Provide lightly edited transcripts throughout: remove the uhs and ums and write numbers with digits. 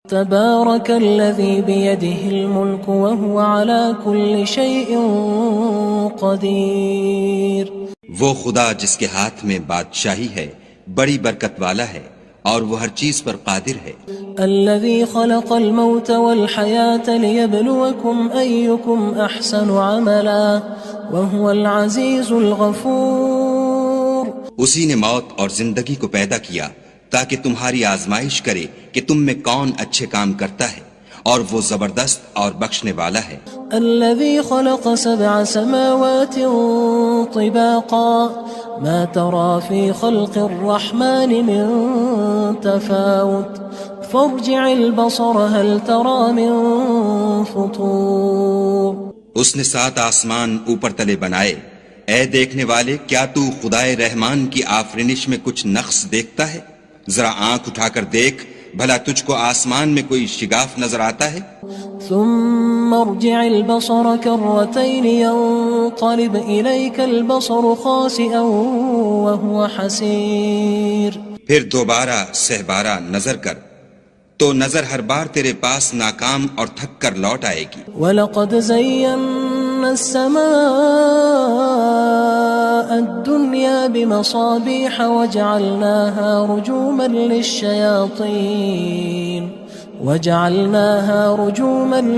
تبارك الذي بيده الملك وهو على كل شيء قدير. وہ خدا جس کے ہاتھ میں بادشاہی ہے بڑی برکت والا ہے اور وہ ہر چیز پر قادر ہے. الذي خلق الموت والحياة ليبلوكم أيكم أحسن عملا وهو العزيز الغفور. اسی نے موت اور زندگی کو پیدا کیا تاکہ تمہاری آزمائش کرے کہ تم میں کون اچھے کام کرتا ہے اور وہ زبردست اور بخشنے والا ہے. الذي خلق 7 سماوات طباقا ما ترى في خلق الرحمن من تفاوت فارجع البصر هل ترى من فطور. اس نے 7 آسمان اوپر تلے بنائے. اے دیکھنے والے کیا تو خدائے رحمان کی آفرینش میں کچھ نقص دیکھتا ہے؟ ذرا آنکھ اٹھا کر دیکھ بھلا تجھ کو آسمان میں کوئی شگاف نظر آتا ہے؟ ثم ارجع البصر كرتين ينقلب إليك البصر خاسئا وهو حسير. پھر دوبارہ سہبارہ نظر کر تو نظر ہر بار تیرے پاس ناکام اور تھک کر لوٹ آئے گی. وَلَقَدْ زَيَّنَّا السَّمَاءَ الدُّنْيَا بِمَصَابِيحَ وَجَعَلْنَاهَا رُجُومًا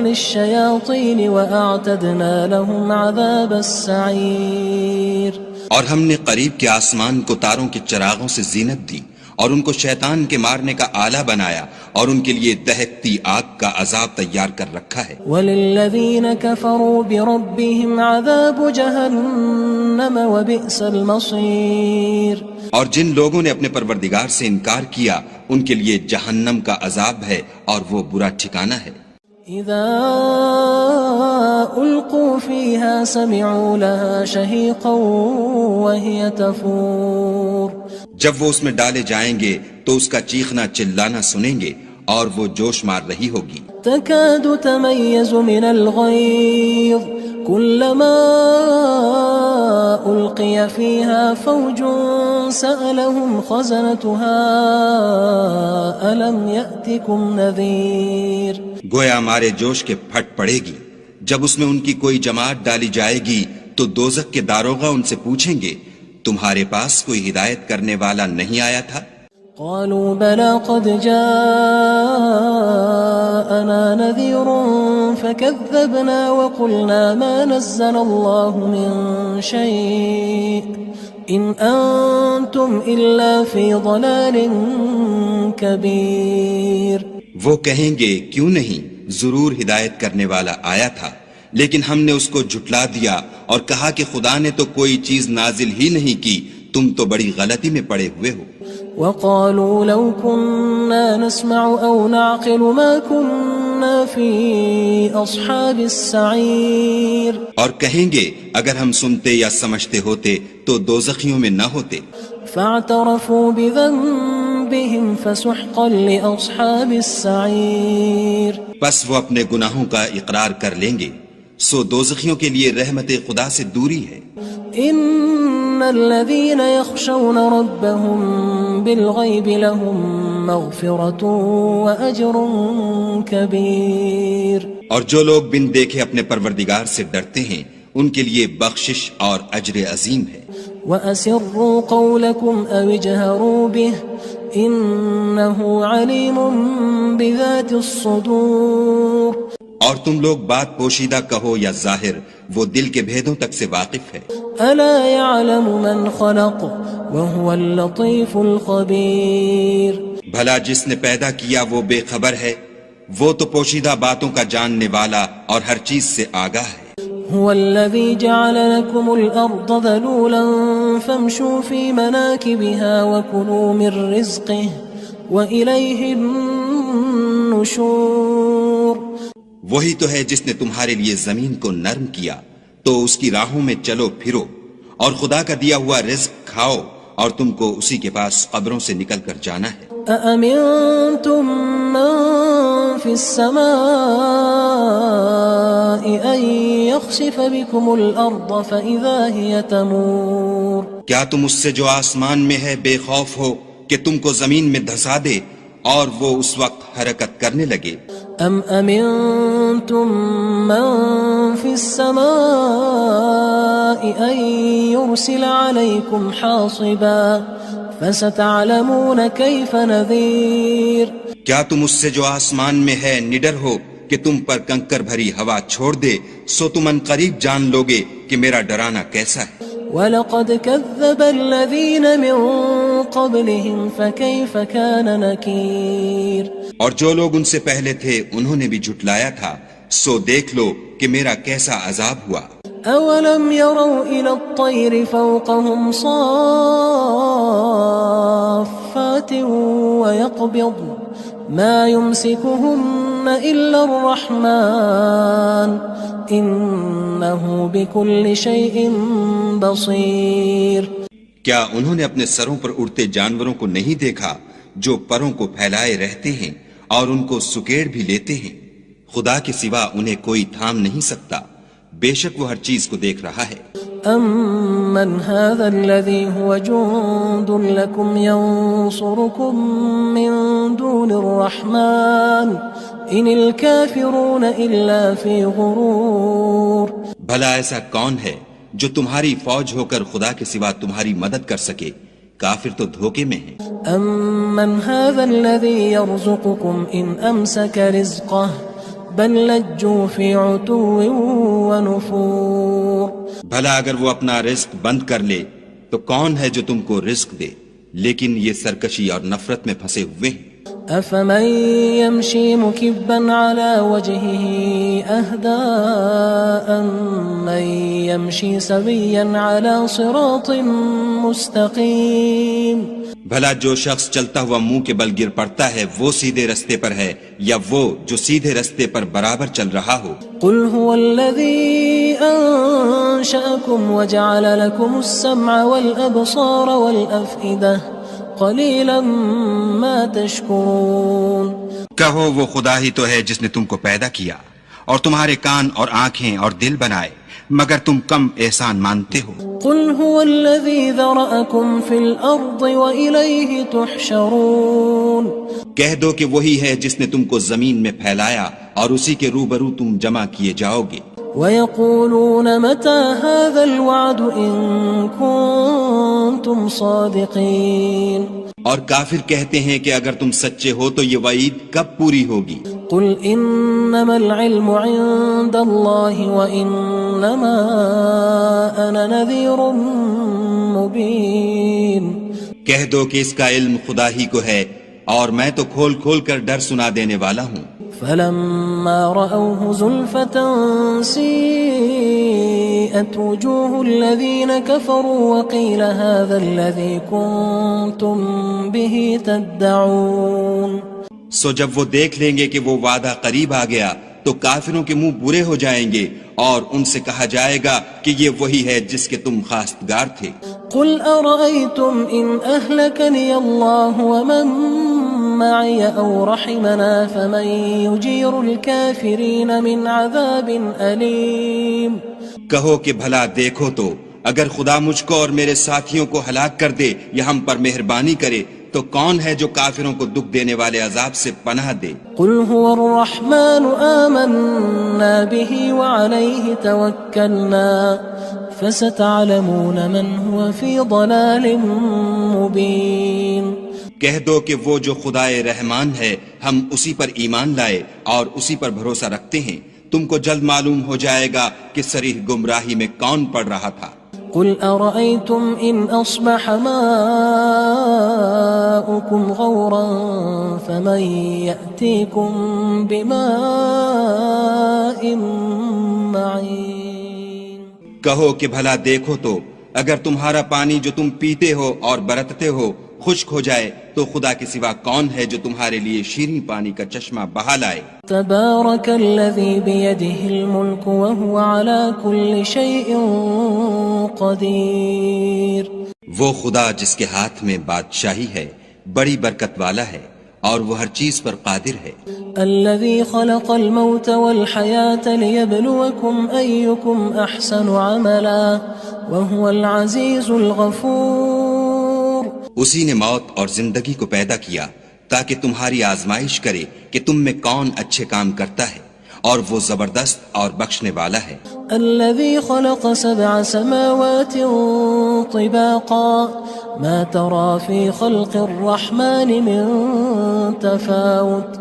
لِلشَّيَاطِينِ وَأَعْتَدْنَا لَهُمْ عَذَابَ السَّعِيرِ. اور ہم نے قریب کے آسمان کو تاروں کے چراغوں سے زینت دی اور ان کو شیطان کے مارنے کا آلہ بنایا اور ان کے لیے دہکتی آگ کا عذاب تیار کر رکھا ہے. وَلِلَّذِينَ كَفَرُوا بِرَبِّهِمْ عَذَابُ جَهَنَّمَ وَبِئْسَ الْمَصِيرُ. اور جن لوگوں نے اپنے پروردگار سے انکار کیا ان کے لیے جہنم کا عذاب ہے اور وہ برا ٹھکانہ ہے. اذا القوا فيها سمعوا لها شهيقا وهي تفور. جب وہ اس میں ڈالے جائیں گے تو اس کا چیخنا چلانا سنیں گے اور وہ جوش مار رہی ہوگی. تكاد تميز من الغيظ كلما ألقي فيها فوج سألهم خزنتها ألم يأتكم نذير. گویا مارے جوش کے پھٹ پڑے گی. جب اس میں ان کی کوئی جماعت ڈالی جائے گی تو دوزخ کے داروغہ ان سے پوچھیں گے تمہارے پاس کوئی ہدایت کرنے والا نہیں آیا تھا؟ قالوا بلى قد جاءنا نذير فكذبنا وقلنا ما نزل الله من شيء إن أنتم إلا في ضلال كبير. وہ کہیں گے کیوں نہیں، ضرور ہدایت کرنے والا آیا تھا، لیکن ہم نے اس کو جھٹلا دیا اور کہا کہ خدا نے تو کوئی چیز نازل ہی نہیں کی، تم تو بڑی غلطی میں پڑے ہوئے ہو. وقالوا لو كنا نسمع أو نعقل ما كنا في أصحاب السعير. اور کہیں گے اگر ہم سنتے یا سمجھتے ہوتے تو دوزخیوں میں نہ ہوتے. فاعترفوا بذنبهم فسحقا لأصحاب السعير. پس وہ اپنے گناہوں کا اقرار کر لیں گے، سو دوزخیوں کے لیے رحمت خدا سے دوری ہے. ان الذين يخشون ربهم بالغيب لهم مغفرة واجر كبير. اور جو لوگ بن دیکھے اپنے پروردگار سے ڈرتے ہیں ان کے لیے بخشش اور اجر عظیم ہے. واسروا قولكم او اجهروا به انه عليم بذات الصدور. اور تم لوگ بات پوشیدہ کہو یا ظاہر، وہ دل کے بھیدوں تک سے واقف ہے. الا يعلم من خلق وهو اللطيف الخبير. بھلا جس نے پیدا کیا وہ بے خبر ہے، وہ تو پوشیدہ باتوں کا جاننے والا اور ہر چیز سے آگاہ ہے. هو الذي جعل لكم الأرض ذلولا فامشوا في مناكبها وكلوا من رزقه وإليه النشور. وہی تو ہے جس نے تمہارے لیے زمین کو نرم کیا تو اس کی راہوں میں چلو پھرو اور خدا کا دیا ہوا رزق کھاؤ اور تم کو اسی کے پاس قبروں سے نکل کر جانا ہے. أأمنتم من في السماء أن يخسف بكم الأرض فإذا هي تمور. کیا تم اس سے جو آسمان میں ہے بے خوف ہو کہ تم کو زمین میں دھسا دے اور وہ اس وقت حرکت کرنے لگے. ام امنتم من في السماء ان يرسل عليكم حاصبا فستعلمون كيف نذير. کیا تم اس سے جو آسمان میں ہے نڈر ہو کہ تم پر کنکر بھری ہوا چھوڑ دے؟ سو تم ان قریب جان لوگے کہ میرا ڈرانا کیسا ہے. وَلَقَدْ كَذَّبَ الَّذِينَ مِن قَبْلِهِمْ فَكَيْفَ كَانَ نَكِيرٌ. اور جو لوگ ان سے پہلے تھے انہوں نے بھی جھٹلایا تھا، سو دیکھ لو کہ میرا کیسا عذاب ہوا. أَوَلَمْ يَرَوْا إِلَى الطَّيْرِ فَوْقَهُمْ صَافَّاتٍ وَيَقْبِضْنَ مَا يُمْسِكُهُنَّ إِلَّا الرَّحْمَنُ إِنَّهُ بِكُلِّ شَيْءٍ بَصِيرٌ. کیا انہوں نے اپنے سروں پر اڑتے جانوروں کو نہیں دیکھا جو پروں کو پھیلائے رہتے ہیں اور ان کو سکیڑ بھی لیتے ہیں؟ خدا کے سوا انہیں کوئی تھام نہیں سکتا، بے شک وہ ہر چیز کو دیکھ رہا ہے. أَمَّنْ هَذَا الَّذِي هُوَ جُندٌ لَكُمْ يَنصُرُكُم مِّن دُونِ الرَّحْمَنِ إِنِ الْكَافِرُونَ إِلَّا فِي غُرُورٍ. بھلا ایسا کون ہے جو تمہاری فوج ہو کر خدا کے سوا تمہاری مدد کر سکے؟ کافر تو دھوکے میں ہیں. أَمَّنْ هَذَا الَّذِي يَرْزُقُكُمْ إِنْ أَمْسَكَ رِزْقَهُ بَلْ لَجُّوا فِي عُتُوٍّ وَنُفُورٍ. بھلا اگر وہ اپنا رزق بند کر لے تو کون ہے جو تم کو رزق دے؟ لیکن یہ سرکشی اور نفرت میں پھنسے ہوئے ہیں. أَفَمَن يَمْشِي مُكِبًّا عَلَى وَجْهِهِ أَهْدَىٰ أَمَّن يَمْشِي سَوِيًّا عَلَى صِرَاطٍ مُّسْتَقِيمٍ. بھلا جو شخص چلتا ہوا منہ کے بل گر پڑتا ہے وہ سیدھے رستے پر ہے یا وہ جو سیدھے رستے پر برابر چل رہا ہو؟ قُلْ هُوَ الَّذِي أَنشَأَكُمْ وَجَعَلَ لَكُمُ السَّمْعَ وَالْأَبْصَارَ وَالْأَفْئِدَةَ قَلِيلًا مَا تَشْكُرُونَ. کہو وہ خدا ہی تو ہے جس نے تم کو پیدا کیا اور تمہارے کان اور آنکھیں اور دل بنائے، مگر تم کم احسان مانتے ہو. قُلْ هُوَ الَّذِي ذَرَأَكُمْ فِي الْأَرْضِ وَإِلَيْهِ تُحْشَرُونَ. کہہ دو کہ وہی ہے جس نے تم کو زمین میں پھیلایا اور اسی کے روبرو تم جمع کیے جاؤ گے. وَيَقُولُونَ مَتَى هَذَا الْوَعْدُ إِن كُنتُمْ صَادِقِينَ. اور کافر کہتے ہیں کہ اگر تم سچے ہو تو یہ وعید کب پوری ہوگی؟ قُلْ إِنَّمَا الْعِلْمُ عِندَ اللَّهِ وَإِنَّمَا أَنَا نَذِيرٌ مُّبِينٌ. کہہ دو کہ اس کا علم خدا ہی کو ہے اور میں تو کھول کھول کر ڈر سنا دینے والا ہوں. فَلَمَّا رَأَوْهُ زُلْفَةً سِيئَتْ وُجُوهُ الَّذِينَ كَفَرُوا وَقِيلَ هَذَا الَّذِي كُنتُم بِهِ تَدَّعُونَ. سو جب وہ دیکھ لیں گے کہ وہ وعدہ قریب آ گیا تو کافروں کے منہ برے ہو جائیں گے اور ان سے کہا جائے گا کہ یہ وہی ہے جس کے تم خواستگار تھے. قُلْ أَرَأَيْتُمْ إِنْ أَهْلَكَنِيَ اللَّهُ وَمَن مَّعِيَ أَوْ رَحِمَنَا فَمَن يُجِيرُ الْكَافِرِينَ مِنْ عَذَابٍ أَلِيمٍ. کہو کہ بھلا دیکھو تو اگر خدا مجھ کو اور میرے ساتھیوں کو ہلاک کر دے یا ہم پر مہربانی کرے تو کون ہے جو کافروں کو دکھ دینے والے عذاب سے پناہ دے؟ قُلْ هُوَ الرَّحْمَنُ آمَنَّا بِهِ وَعَلَيْهِ تَوَكَّلْنَا فَسَتَعْلَمُونَ مَنْ هُوَ فِي ضَلَالٍ مُّبِينٍ. کہہ دو کہ وہ جو خدائے رحمان ہے ہم اسی پر ایمان لائے اور اسی پر بھروسہ رکھتے ہیں، تم کو جلد معلوم ہو جائے گا کہ صریح گمراہی میں کون پڑ رہا تھا. قُلْ أَرَأَيْتُمْ إِنْ أَصْبَحَ مَاؤُكُمْ غَوْرًا فَمَن يَأْتِيكُم بِمَاءٍ مَّعِينٍ. کہو کہ بھلا دیکھو تو اگر تمہارا پانی جو تم پیتے ہو اور برتتے ہو خشک ہو جائے تو خدا کے سوا کون ہے جو تمہارے لیے شیریں پانی کا چشمہ بہا لائے. تبارک الذی بیدہ الملک وہو علی کل شیء قدیر. وہ خدا جس کے ہاتھ میں بادشاہی ہے بڑی برکت والا ہے اور وہ ہر چیز پر قادر ہے. الذي خلق الموت والحياة ليبلوكم أيكم أحسن عملا وهو العزيز الغفور. اسی نے موت اور زندگی کو پیدا کیا تاکہ تمہاری آزمائش کرے کہ تم میں کون اچھے کام کرتا ہے، اور وہ زبردست اور بخشنے والا ہے۔ الذي خلق 7 سماوات طباقا ما ترى في خلق الرحمن من تفاوت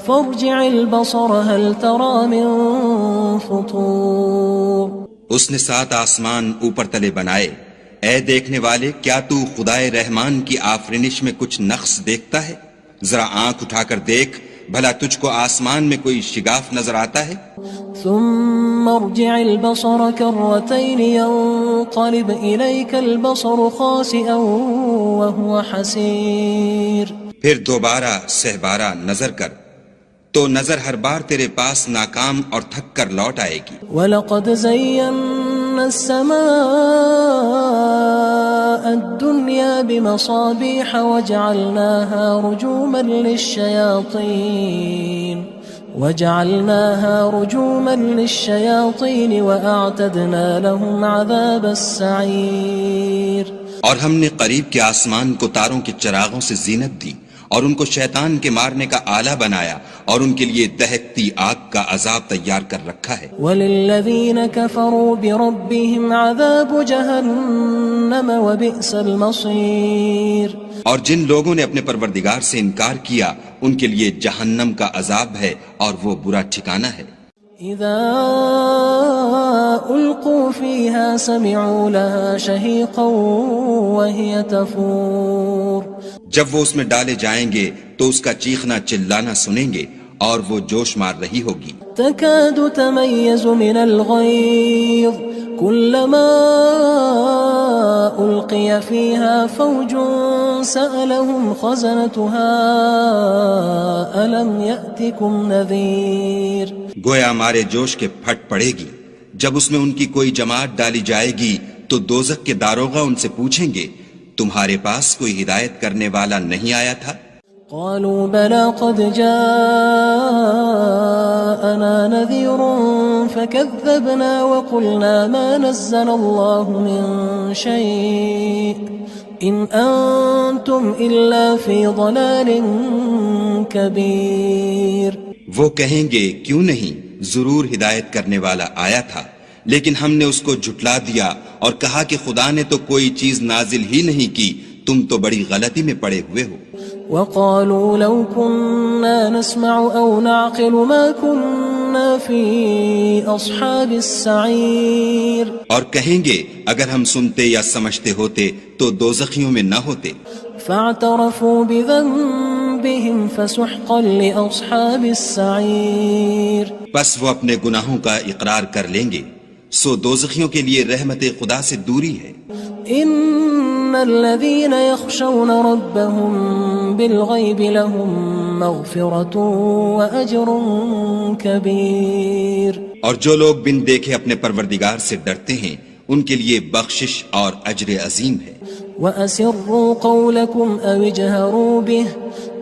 فارجع البصر هل ترى من فطور۔ اس نے 7 آسمان اوپر تلے بنائے، اے دیکھنے والے کیا تو خدائے رحمان کی آفرینش میں کچھ نقص دیکھتا ہے؟ ذرا آنکھ اٹھا کر دیکھ، بھلا تجھ کو آسمان میں کوئی شگاف نظر آتا ہے؟ ثم ارجع البصر كرتين ينقلب إليك البصر خاسئا وهو حسير۔ پھر دوبارہ سہبارہ نظر کر تو نظر ہر بار تیرے پاس ناکام اور تھک کر لوٹ آئے گی۔ وَلَقَدْ زَيَّنَّا السَّمَاءَ الدُّنْيَا بِمَصَابِيحَ وَجَعَلْنَاهَا رُجُومًا لِلشَّيَاطِينِ وَأَعْتَدْنَا لَهُمْ عَذَابَ السَّعِيرِ۔ اور ہم نے قریب کے آسمان کو تاروں کے چراغوں سے زینت دی، اور ان کو شیطان کے مارنے کا آلہ بنایا، اور ان کے لیے دہکتی آگ کا عذاب تیار کر رکھا ہے۔ وَلِلَّذِينَ كَفَرُوا بِرَبِّهِمْ عَذَابُ جَهَنَّمَ وَبِئْسَ الْمَصِيرُ۔ اور جن لوگوں نے اپنے پروردگار سے انکار کیا ان کے لیے جہنم کا عذاب ہے، اور وہ برا ٹھکانہ ہے۔ اذا القوا فيها سمعوا لها شهيقا وهي تفور۔ جب وہ اس میں ڈالے جائیں گے تو اس کا چیخنا چلانا سنیں گے، اور وہ جوش مار رہی ہوگی۔ تكاد تميز من الغيظ كلما ألقي فيها فوج سألهم خزنتها ألم يأتكم نذير۔ گویا ہمارے جوش کے پھٹ پڑے گی جب اس میں ان کی کوئی جماعت ڈالی جائے گی تو دوزخ کے داروغہ ان سے پوچھیں گے تمہارے پاس کوئی ہدایت کرنے والا نہیں آیا تھا؟ قالوا بلى قد جاءنا نذير فكذبنا وقلنا ما نزل الله من شيء إن أنتم إلا في ضلال كبير۔ وہ کہیں گے کیوں نہیں، ضرور ہدایت کرنے والا آیا تھا، لیکن ہم نے اس کو جھٹلا دیا اور کہا کہ خدا نے تو کوئی چیز نازل ہی نہیں کی، تم تو بڑی غلطی میں پڑے ہوئے ہو۔ وقالوا لو كنا نسمع أو نعقل ما كنا في أصحاب السعير۔ اور کہیں گے اگر ہم سنتے یا سمجھتے ہوتے تو دوزخیوں میں نہ ہوتے۔ فاعترفوا بذنبهم فسحقا لأصحاب السعير۔ بس وہ اپنے گناہوں کا اقرار کر لیں گے، سو دوزخیوں کے لیے رحمت خدا سے دوری ہے۔ ان الذين يخشون ربهم بالغيب لهم مغفرة واجر كبير۔ اور جو لوگ بن دیکھے اپنے پروردگار سے ڈرتے ہیں ان کے لیے بخشش اور اجر عظیم ہے۔ واسروا قولكم او اجهروا به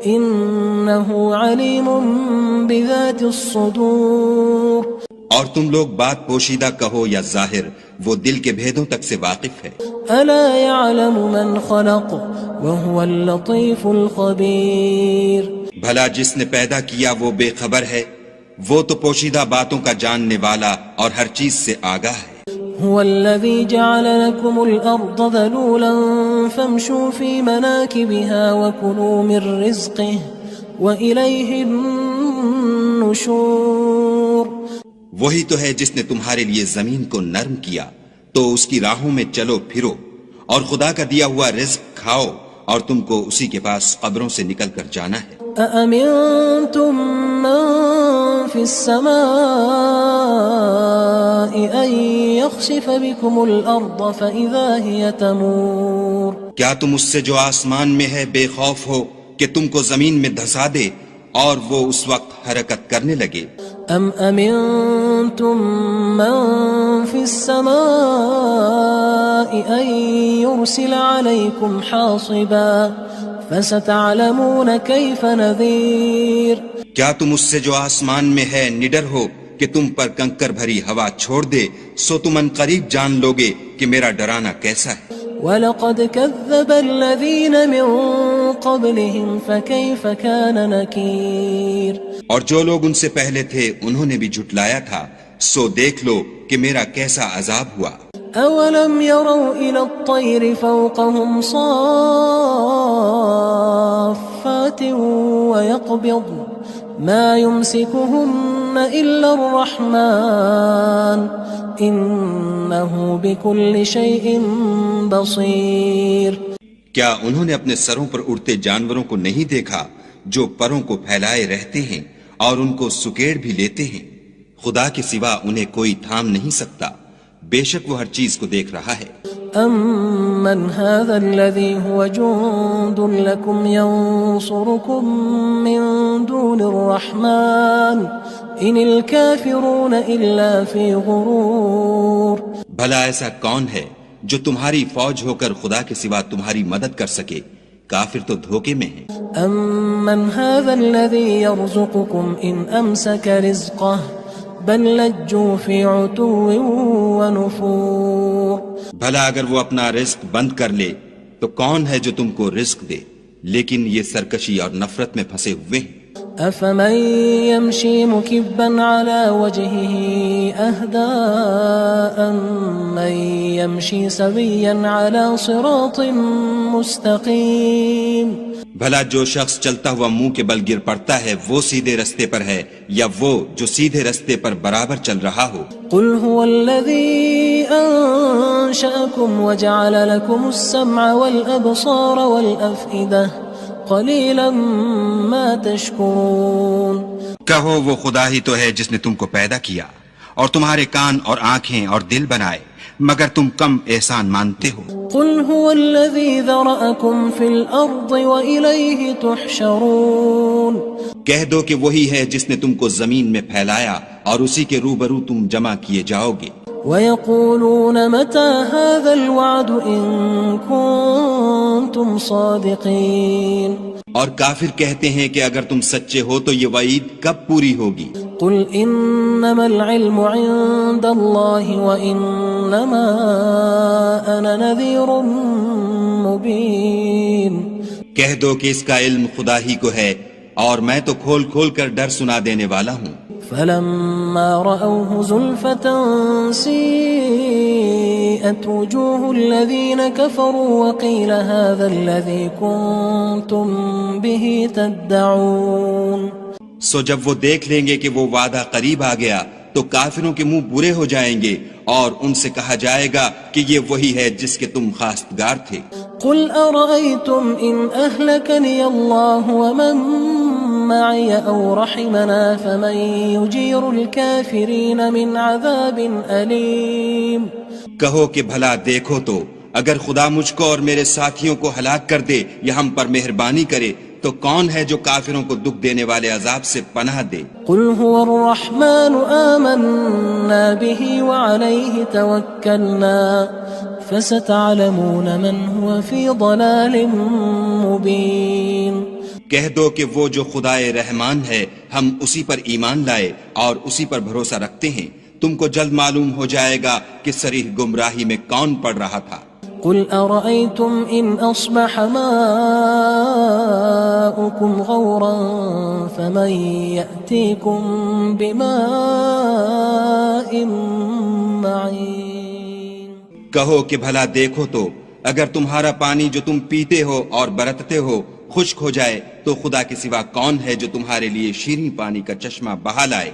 انه عليم بذات الصدور۔ اور تم لوگ بات پوشیدہ کہو یا ظاہر، وہ دل کے بھیدوں تک سے واقف ہے۔ الا يعلم من خلق وهو اللطيف الخبير۔ بھلا جس نے پیدا کیا وہ بے خبر ہے، وہ تو پوشیدہ باتوں کا جاننے والا اور ہر چیز سے آگاہ ہے۔ هو الذي جعل لكم الأرض ذلولا فامشوا في مناكبها وكلوا من رزقه وإليه النشور۔ وہی تو ہے جس نے تمہارے لیے زمین کو نرم کیا تو اس کی راہوں میں چلو پھرو، اور خدا کا دیا ہوا رزق کھاؤ، اور تم کو اسی کے پاس قبروں سے نکل کر جانا ہے۔ أأمنتم من في السماء أن يخسف بكم الأرض فإذا هي تمور۔ کیا تم اس سے جو آسمان میں ہے بے خوف ہو کہ تم کو زمین میں دھسا دے اور وہ اس وقت حرکت کرنے لگے؟ ام امنتم من في السماء ان يرسل عليكم حاصبا فستعلمون كيف نذير۔ کیا تم اس سے جو آسمان میں ہے نڈر ہو کہ تم پر کنکر بھری ہوا چھوڑ دے، سو تم ان قریب جان لوگے کہ میرا ڈرانا کیسا ہے۔ وَلَقَدْ كَذَّبَ الَّذِينَ مِن قبلهم فكيف كان نكير اور جو لوگ ان سے پہلے تھے انہوں نے بھی جھٹلایا تھا، سو دیکھ لو کہ میرا کیسا عذاب ہوا۔ أولم يروا إلى الطير فوقهم صافات ويقبض ما يمسكهن إلا الرحمن إنه بكل شيء بصير۔ کیا انہوں نے اپنے سروں پر اڑتے جانوروں کو نہیں دیکھا جو پروں کو پھیلائے رہتے ہیں اور ان کو سکیڑ بھی لیتے ہیں؟ خدا کے سوا انہیں کوئی تھام نہیں سکتا، بے شک وہ ہر چیز کو دیکھ رہا ہے۔ أَمَّنْ هَذَا الَّذِي هُوَ جُندٌ لَكُمْ يَنصُرُكُم مِّن دُونِ الرَّحْمَنِ إِنِ الْكَافِرُونَ إِلَّا فِي غُرُورٍ۔ بھلا ایسا کون ہے جو تمہاری فوج ہو کر خدا کے سوا تمہاری مدد کر سکے؟ کافر تو دھوکے میں ہیں۔ أَمَّنْ هَذَا الَّذِي يَرْزُقُكُمْ إِنْ أَمْسَكَ رِزْقَهُ بل لجوا فی عتو ونفور۔ بھلا اگر وہ اپنا رزق بند کر لے تو کون ہے جو تم کو رزق دے، لیکن یہ سرکشی اور نفرت میں پھنسے ہوئے ہیں۔ افمن يمشي مكبا على وجهه اهدى أمن يمشي سويا على صراط مستقيم۔ بھلا جو شخص چلتا ہوا منہ کے بل گر پڑتا ہے وہ سیدھے رستے پر ہے یا وہ جو سیدھے رستے پر برابر چل رہا ہو؟ قل هو الذي أنشأكم وجعل لكم السمع والأبصار والأفئدة قلیلا ما تشکرون۔ کہو وہ خدا ہی تو ہے جس نے تم کو پیدا کیا اور تمہارے کان اور آنکھیں اور دل بنائے، مگر تم کم احسان مانتے ہو۔ قل هو الذی ذرأکم فی الارض وإلیہ تحشرون۔ کہہ دو کہ وہی ہے جس نے تم کو زمین میں پھیلایا اور اسی کے روبرو تم جمع کیے جاؤ گے۔ وَيَقُولُونَ مَتَى هَذَا الْوَعْدُ إِن كُنتُمْ صَادِقِينَ۔ اور کافر کہتے ہیں کہ اگر تم سچے ہو تو یہ وعید کب پوری ہوگی؟ قُلْ إِنَّمَا الْعِلْمُ عِندَ اللَّهِ وَإِنَّمَا أَنَا نَذِيرٌ مُبِينٌ۔ کہہ دو کہ اس کا علم خدا ہی کو ہے اور میں تو کھول کھول کر ڈر سنا دینے والا ہوں۔ فلما رأوه زلفة سيئت وجوه الذين كفروا وقيل هذا الذي كنتم به تدعون۔ سو جب وہ دیکھ لیں گے کہ وہ وعدہ قریب آ گیا تو کافروں کے منہ برے ہو جائیں گے اور ان سے کہا جائے گا کہ یہ وہی ہے جس کے تم خواستگار تھے۔ قل أرأيتم إن أهلكني الله ومن معي أو رحمنا فمن يجير الكافرين من عذاب أليم۔ کہو کہ بھلا دیکھو تو اگر خدا مجھ کو اور میرے ساتھیوں کو ہلاک کر دے یا ہم پر مہربانی کرے تو کون ہے جو کافروں کو دکھ دینے والے عذاب سے پناہ دے؟ قل هو الرحمن آمنا به وعليه توكلنا فستعلمون من هو في ضلال مبين۔ کہہ دو کہ وہ جو خدائے رحمان ہے ہم اسی پر ایمان لائے اور اسی پر بھروسہ رکھتے ہیں، تم کو جلد معلوم ہو جائے گا کہ صریح گمراہی میں کون پڑ رہا تھا۔ قل أرأيتم إن أصبح ماؤكم غورا فمن يأتيكم بماء معين۔ کہو کہ بھلا دیکھو تو اگر تمہارا پانی جو تم پیتے ہو اور برتتے ہو خشک ہو جائے تو خدا کے سوا کون ہے جو تمہارے لیے شیریں پانی کا چشمہ بہا لائے؟